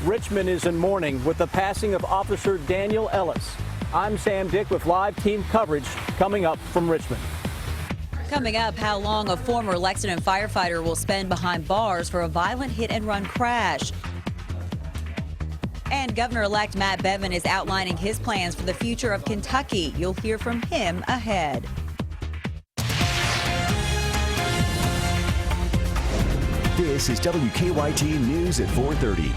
Richmond is in mourning with the passing of Officer Daniel Ellis. I'm Sam Dick with live team coverage coming up from Richmond. Coming up, how long a former Lexington firefighter will spend behind bars for a violent hit-and-run crash. And Governor-elect Matt Bevin is outlining his plans for the future of Kentucky. You'll hear from him ahead. This is WKYT News at 4:30.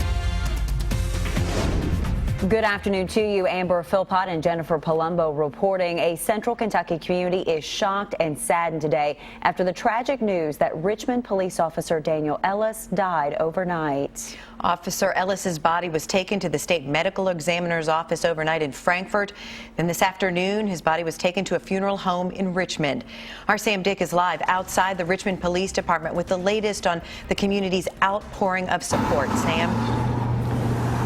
Good afternoon to you. Amber Philpott and Jennifer Palumbo reporting. A central Kentucky community is shocked and saddened today after the tragic news that Richmond police officer Daniel Ellis died overnight. Officer Ellis's body was taken to the state medical examiner's office overnight in Frankfort. Then this afternoon, his body was taken to a funeral home in Richmond. Our Sam Dick is live outside the Richmond Police Department with the latest on the community's outpouring of support. Sam?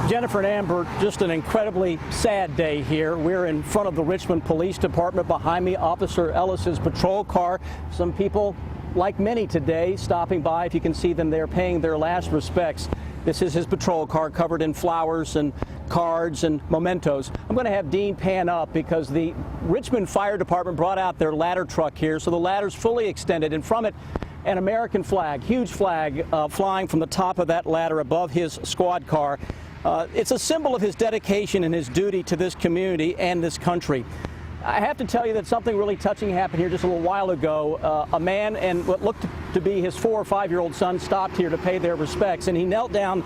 Jennifer and Amber, just an incredibly sad day here. We're in front of the Richmond Police Department. Behind me, Officer Ellis's patrol car. Some people, like many today, stopping by. If you can see them, they're paying their last respects. This is his patrol car covered in flowers and cards and mementos. I'm going to have Dean pan up because the Richmond Fire Department brought out their ladder truck here. So the ladder's fully extended, and from it, an American flag, huge flag, flying from the top of that ladder above his squad car. It's a symbol of his dedication and his duty to this community and this country. I have to tell you that something really touching happened here just a little while ago. A man and what looked to be his 4 or 5-year-old son stopped here to pay their respects, and he knelt down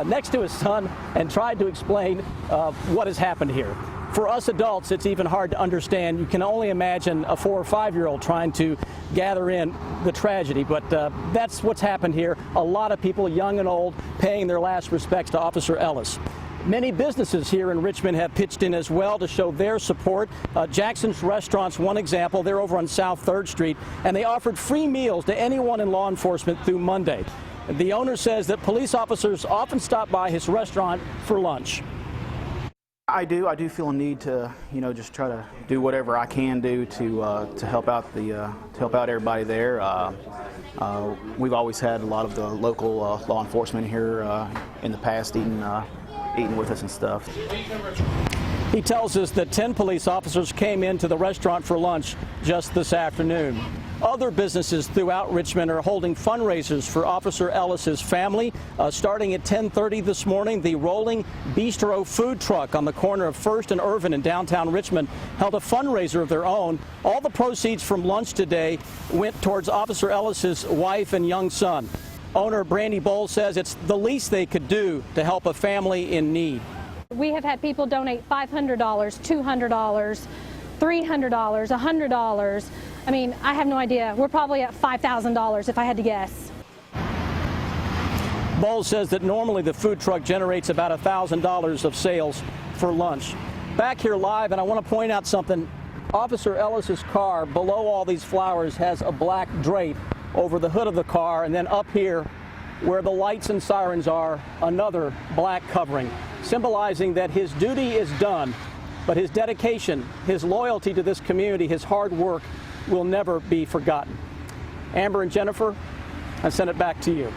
next to his son and tried to explain what has happened here. For us adults, it's even hard to understand. You can only imagine a 4 or 5-year-old trying to gather in the tragedy, but that's what's happened here. A lot of people, young and old, paying their last respects to Officer Ellis. Many businesses here in Richmond have pitched in as well to show their support. Jackson's Restaurant's one example. They're over on South 3rd Street, and they offered free meals to anyone in law enforcement through Monday. The owner says that police officers often stop by his restaurant for lunch. I do feel a need to, just try to do whatever I can do to help out everybody there. We've always had a lot of the local law enforcement here in the past eating with us and stuff. He tells us that 10 police officers came into the restaurant for lunch just this afternoon. Other businesses throughout Richmond are holding fundraisers for Officer Ellis's family. Starting at 10:30 this morning, the Rolling Bistro food truck on the corner of First and Irvin in downtown Richmond held a fundraiser of their own. All the proceeds from lunch today went towards Officer Ellis's wife and young son. Owner Brandy Bowles says it's the least they could do to help a family in need. We have had people donate $500, $200, $300, $100. I mean, I have no idea. We're probably at $5,000 if I had to guess. Bowles says that normally the food truck generates about $1,000 of sales for lunch. Back here live, and I want to point out something. Officer Ellis's car, below all these flowers, has a black drape over the hood of the car, and then up here where the lights and sirens are, another black covering, symbolizing that his duty is done, but his dedication, his loyalty to this community, his hard work will never be forgotten. Amber and Jennifer, I send it back to you.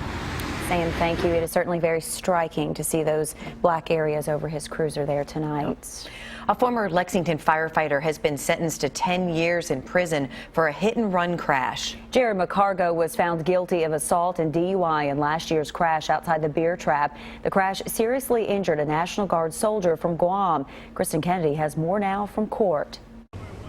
Sam, thank you. It is certainly very striking to see those black areas over his cruiser there tonight. A former Lexington firefighter has been sentenced to 10 years in prison for a hit-and-run crash. Jared McCargo was found guilty of assault and DUI in last year's crash outside the Beer Trap. The crash seriously injured a National Guard soldier from Guam. Kristen Kennedy has more now from court.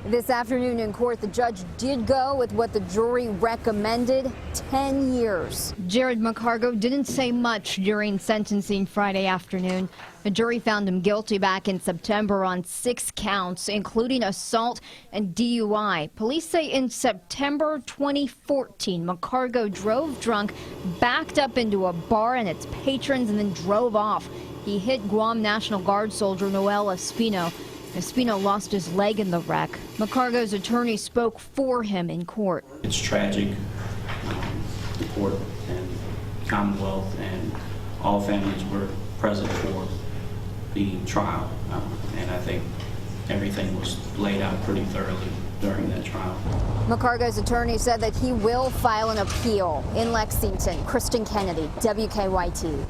This afternoon in court, the judge did go with what the jury recommended, 10 years. Jared McCargo didn't say much during sentencing Friday afternoon. The jury found him guilty back in September on 6 counts, including assault and DUI. Police say in September 2014, McCargo drove drunk, backed up into a bar and its patrons, and then drove off. He hit Guam National Guard soldier Noel Espino. Espino lost his leg in the wreck. McCargo's attorney spoke for him in court. It's tragic. The court and Commonwealth and all families were present for the trial, and I think everything was laid out pretty thoroughly during that trial. McCargo's attorney said that he will file an appeal in Lexington. Kristen Kennedy, WKYT.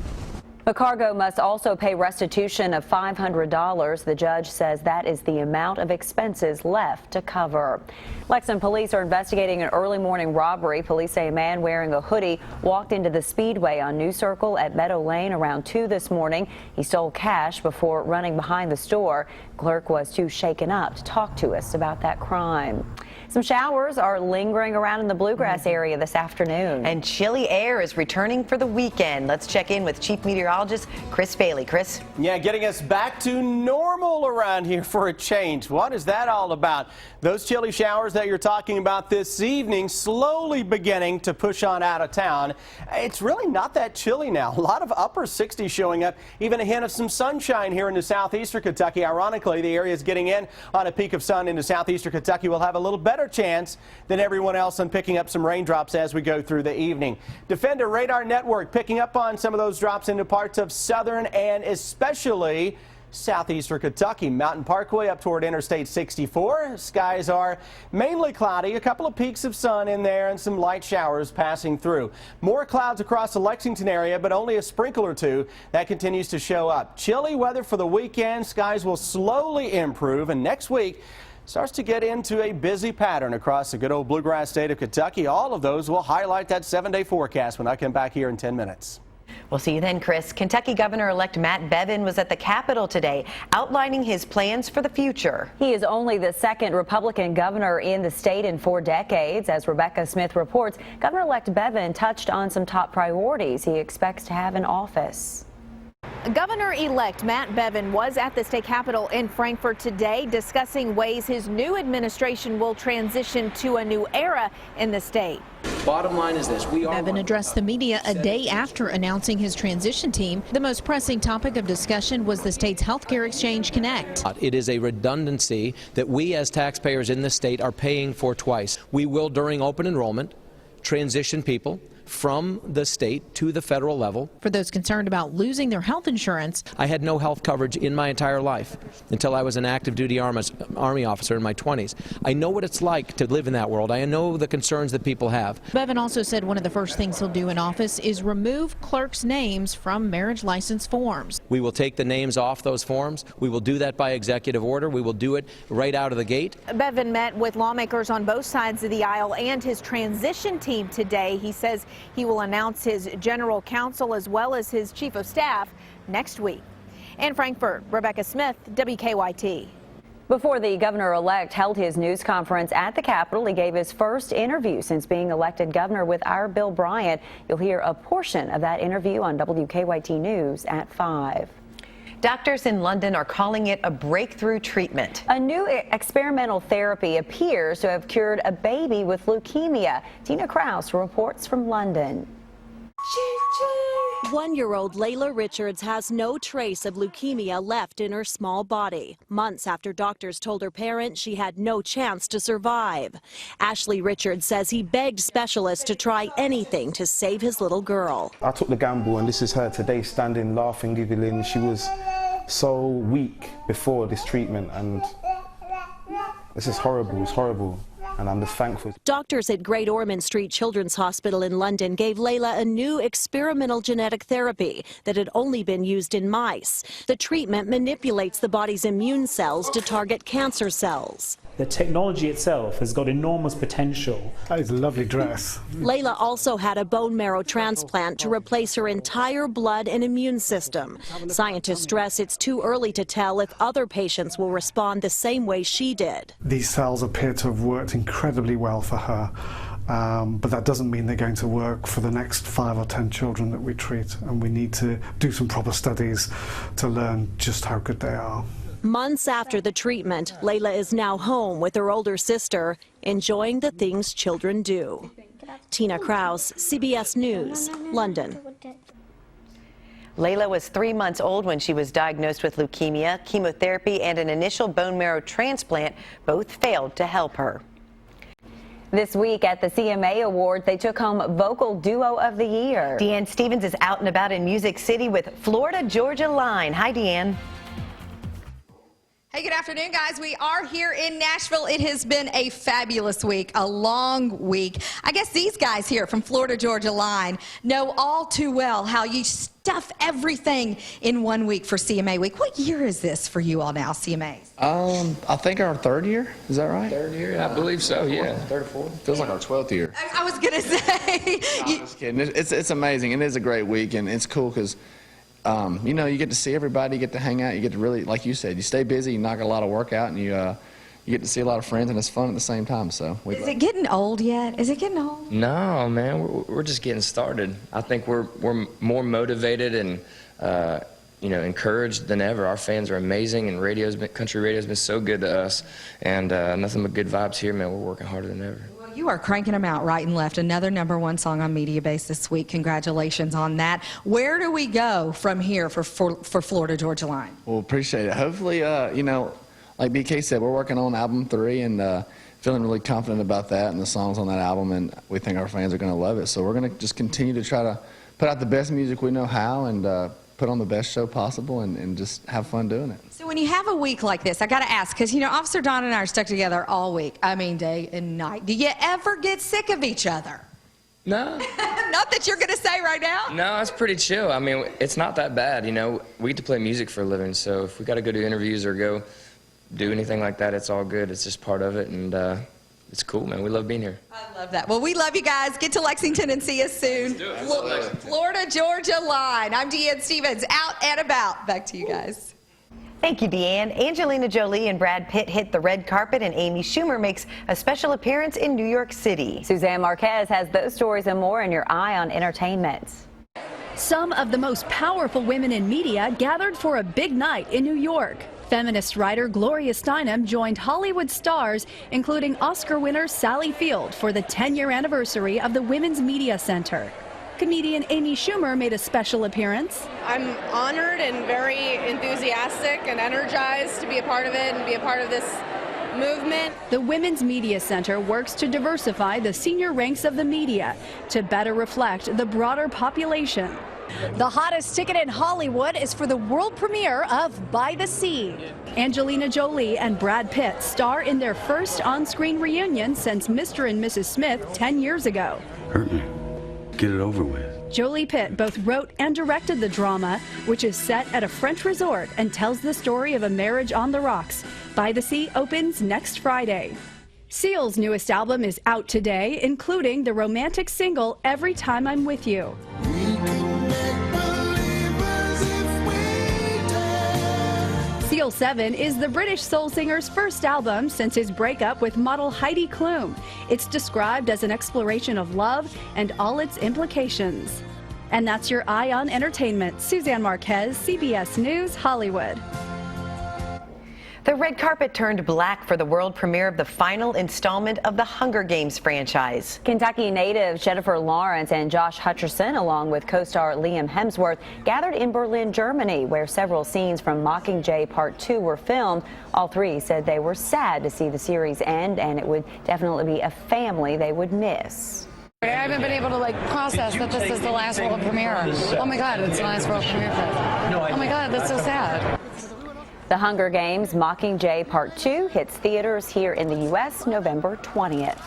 The cargo must also pay restitution of $500. The judge says that is the amount of expenses left to cover. Lexington police are investigating an early morning robbery. Police say a man wearing a hoodie walked into the Speedway on New Circle at Meadow Lane around 2 this morning. He stole cash before running behind the store. Clerk was too shaken up to talk to us about that crime. Some showers are lingering around in the Bluegrass area this afternoon. And chilly air is returning for the weekend. Let's check in with Chief Meteorologist Chris Bailey. Chris? Yeah, getting us back to normal around here for a change. What is that all about? Those chilly showers that you're talking about this evening slowly beginning to push on out of town. It's really not that chilly now. A lot of upper 60s showing up, even a hint of some sunshine here into southeastern Kentucky. Ironically, the area is getting in on a peak of sun into southeastern Kentucky. We'll have a little better chance than everyone else on picking up some raindrops as we go through the evening. Defender Radar Network picking up on some of those drops into parts of southern and especially southeastern Kentucky. Mountain Parkway up toward Interstate 64. Skies are mainly cloudy. A couple of peaks of sun in there and some light showers passing through. More clouds across the Lexington area, but only a sprinkle or two that continues to show up. Chilly weather for the weekend. Skies will slowly improve, and next week starts to get into a busy pattern across the good old bluegrass state of Kentucky. All of those will highlight that 7-day forecast when I come back here in 10 minutes. We'll see you then, Chris. Kentucky Governor-elect Matt Bevin was at the Capitol today outlining his plans for the future. He is only the second Republican governor in the state in 4 decades. As Rebecca Smith reports, Governor-elect Bevin touched on some top priorities he expects to have in office. Governor-elect Matt Bevin was at the state capitol in Frankfort today discussing ways his new administration will transition to a new era in the state. Bottom line is this. Bevin addressed the media a day after announcing his transition team. The most pressing topic of discussion was the state's healthcare exchange Connect. It is a redundancy that we as taxpayers in the state are paying for twice. We will, during open enrollment, transition people from the state to the federal level. For those concerned about losing their health insurance, I had no health coverage in my entire life until I was an active duty Army officer in my 20s. I know what it's like to live in that world. I know the concerns that people have. Bevin also said one of the first things he'll do in office is remove clerks' names from marriage license forms. We will take the names off those forms. We will do that by executive order. We will do it right out of the gate. Bevin met with lawmakers on both sides of the aisle and his transition team today. He says he will announce his general counsel as well as his chief of staff next week. In Frankfort, Rebecca Smith, WKYT. Before the governor-elect held his news conference at the Capitol, he gave his first interview since being elected governor with our Bill Bryant. You'll hear a portion of that interview on WKYT News at 5. Doctors in London are calling it a breakthrough treatment. A new experimental therapy appears to have cured a baby with leukemia. Tina Krause reports from London. 1-year-old Layla Richards has no trace of leukemia left in her small body, months after doctors told her parents she had no chance to survive. Ashley Richards says he begged specialists to try anything to save his little girl. I took the gamble, and this is her today, standing, laughing, giggling. She was so weak before this treatment, and this is horrible. It's horrible. And I'm just thankful. Doctors at Great Ormond Street Children's Hospital in London gave Layla a new experimental genetic therapy that had only been used in mice. The treatment manipulates the body's immune cells to target cancer cells. The technology itself has got enormous potential. That is a lovely dress. Layla also had a bone marrow transplant to replace her entire blood and immune system. Scientists stress it's too early to tell if other patients will respond the same way she did. These cells appear to have worked incredibly well for her, but that doesn't mean they're going to work for the next 5 or 10 children that we treat, and we need to do some proper studies to learn just how good they are. Months after the treatment, Layla is now home with her older sister, enjoying the things children do. Tina Krause, CBS News, London. Layla was 3 months old when she was diagnosed with leukemia. Chemotherapy and an initial bone marrow transplant both failed to help her. This week at the CMA Awards, they took home Vocal Duo of the Year. Deanne Stevens is out and about in Music City with Florida Georgia Line. Hi, Deanne. Hey, good afternoon, guys. We are here in Nashville. It has been a fabulous week, a long week. I guess these guys here from Florida Georgia Line know all too well how you stuff everything in 1 week for CMA Week. What year is this for you all now, CMAs? I think our third year. Is that right? Third year, I believe so, yeah. Third or fourth? Feels like our 12th year. I was going to say. I'm just kidding. It's amazing. It is a great week, and it's cool because you know, you get to see everybody, you get to hang out, you get to really, like you said, you stay busy, you knock a lot of work out, and you get to see a lot of friends, and it's fun at the same time. So is it getting old yet? Is it getting old? No, man, we're just getting started. I think we're more motivated and you know, encouraged than ever. Our fans are amazing, and country radio's been so good to us, and nothing but good vibes here, man. We're working harder than ever. You are cranking them out right and left. Another #1 song on Media Base this week. Congratulations on that. Where do we go from here for Florida Georgia Line? Well, appreciate it. Hopefully, you know, like BK said, we're working on album 3 and feeling really confident about that and the songs on that album, and we think our fans are going to love it. So we're going to just continue to try to put out the best music we know how and put on the best show possible and just have fun doing it. So when you have a week like this, I got to ask, because, you know, Officer Don and I are stuck together all week. I mean, day and night. Do you ever get sick of each other? No. Not that you're going to say right now? No, it's pretty chill. I mean, it's not that bad. You know, we get to play music for a living, so if we got to go do interviews or go do anything like that, it's all good. It's just part of it, and it's cool, man. We love being here. I love that. Well, we love you guys. Get to Lexington and see us soon. Florida Georgia Line. I'm Deanne Stevens, out and about. Back to you guys. Thank you, Deanne. Angelina Jolie and Brad Pitt hit the red carpet, and Amy Schumer makes a special appearance in New York City. Suzanne Marquez has those stories and more in your Eye on Entertainment. Some of the most powerful women in media gathered for a big night in New York. Feminist writer Gloria Steinem joined Hollywood stars, including Oscar winner Sally Field, for the 10-year anniversary of the Women's Media Center. Comedian Amy Schumer made a special appearance. I'm honored and very enthusiastic and energized to be a part of it and be a part of this movement. The Women's Media Center works to diversify the senior ranks of the media to better reflect the broader population. The hottest ticket in Hollywood is for the world premiere of By the Sea. Angelina Jolie and Brad Pitt star in their first on-screen reunion since Mr. and Mrs. Smith 10 years ago. Hurt me. Get it over with. Jolie Pitt both wrote and directed the drama, which is set at a French resort and tells the story of a marriage on the rocks. By the Sea opens next Friday. Seal's newest album is out today, including the romantic single Every Time I'm With You. Seal 7 is the British soul singer's first album since his breakup with model Heidi Klum. It's described as an exploration of love and all its implications. And that's your Eye on Entertainment. Suzanne Marquez, CBS News, Hollywood. The red carpet turned black for the world premiere of the final installment of the Hunger Games franchise. Kentucky natives Jennifer Lawrence and Josh Hutcherson, along with co-star Liam Hemsworth, gathered in Berlin, Germany, where several scenes from Mockingjay Part 2 were filmed. All three said they were sad to see the series end, and it would definitely be a family they would miss. I haven't been able to process that this is the last world premiere. Oh my God, it's the last world premiere. Oh my God, that's so sad. The Hunger Games Mockingjay Part 2 hits theaters here in the U.S. November 20th.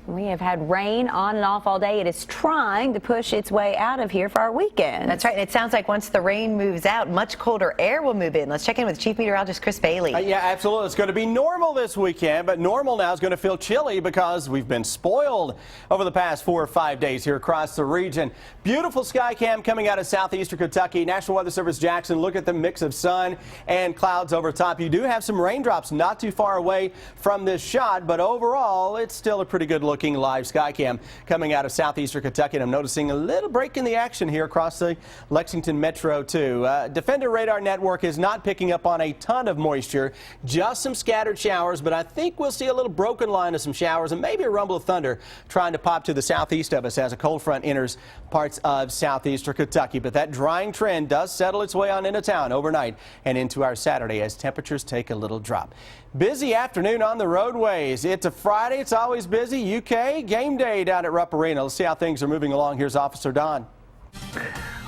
We have had rain on and off all day. It is trying to push its way out of here for our weekend. That's right. And it sounds like once the rain moves out, much colder air will move in. Let's check in with Chief Meteorologist Chris Bailey. Yeah, absolutely. It's going to be normal this weekend, but normal now is going to feel chilly because we've been spoiled over the past 4 or 5 days here across the region. Beautiful sky cam coming out of southeastern Kentucky. National Weather Service Jackson, look at the mix of sun and clouds over top. You do have some raindrops not too far away from this shot, but overall, it's still a pretty good looking live sky cam coming out of southeastern Kentucky. And I'm noticing a little break in the action here across the Lexington Metro too. Defender radar network is not picking up on a ton of moisture, just some scattered showers, but I think we'll see a little broken line of some showers and maybe a rumble of thunder trying to pop to the southeast of us as a cold front enters parts of southeastern Kentucky. But that drying trend does settle its way on into town overnight and into our Saturday as temperatures take a little drop. Busy afternoon on the roadways. It's a Friday. It's always busy. UK game day down at Rupp Arena. Let's see how things are moving along. Here's Officer Don.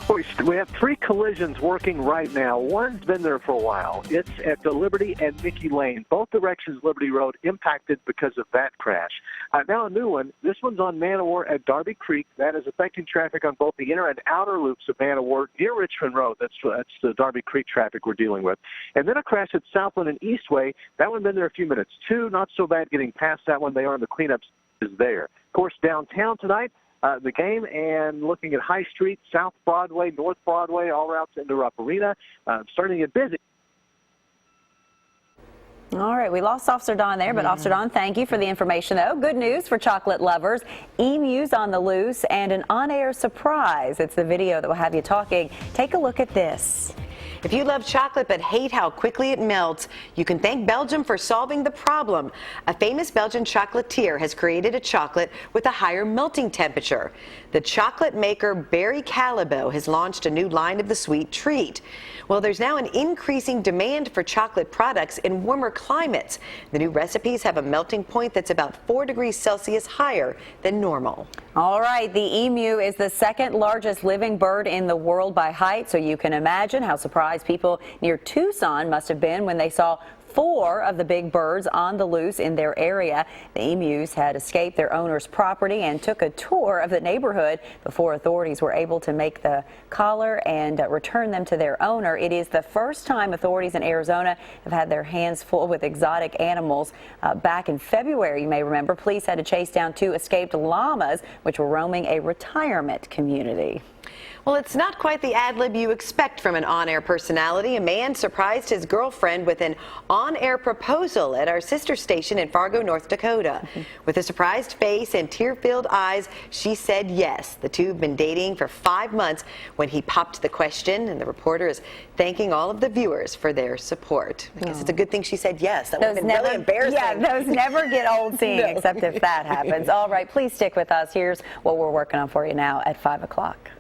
We have 3 collisions working right now. One's been there for a while. It's at the Liberty and Mickey Lane. Both directions Liberty Road impacted because of that crash. Now a new one. This one's on Manowar at Darby Creek. That is affecting traffic on both the inner and outer loops of Manowar near Richmond Road. That's the Darby Creek traffic we're dealing with. And then a crash at Southland and Eastway. That one been there a few minutes. 2, not so bad getting past that one. They are in the cleanup is there. Of course, downtown tonight, the game, and looking at High Street, South Broadway, North Broadway, all routes into Rupp Arena, starting to get busy. All right, we lost Officer Don there, but Officer Don, thank you for the information, though. Good news for chocolate lovers. Emus on the loose and an on-air surprise. It's the video that will have you talking. Take a look at this. If you love chocolate but hate how quickly it melts, you can thank Belgium for solving the problem. A famous Belgian chocolatier has created a chocolate with a higher melting temperature. The chocolate maker Barry Callebaut has launched a new line of the sweet treat. Well, there's now an increasing demand for chocolate products in warmer climates. The new recipes have a melting point that's about 4 degrees Celsius higher than normal. All right, the emu is the 2nd largest living bird in the world by height, so you can imagine how surprised people near Tucson must have been when they saw 4 of the big birds on the loose in their area. The emus had escaped their owner's property and took a tour of the neighborhood before authorities were able to make the collar and return them to their owner. It is the first time authorities in Arizona have had their hands full with exotic animals. Back in February, you may remember, police had to chase down 2 escaped llamas, which were roaming a retirement community. Well, it's not quite the ad-lib you expect from an on-air personality. A man surprised his girlfriend with an on-air proposal at our sister station in Fargo, North Dakota. With a surprised face and tear-filled eyes, she said yes. The two have been dating for 5 months when he popped the question, and the reporter is thanking all of the viewers for their support. I guess it's a good thing she said yes. That would have been really embarrassing. Yeah, those never get old seeing, except if that happens. All right, please stick with us. Here's what we're working on for you now at 5 o'clock.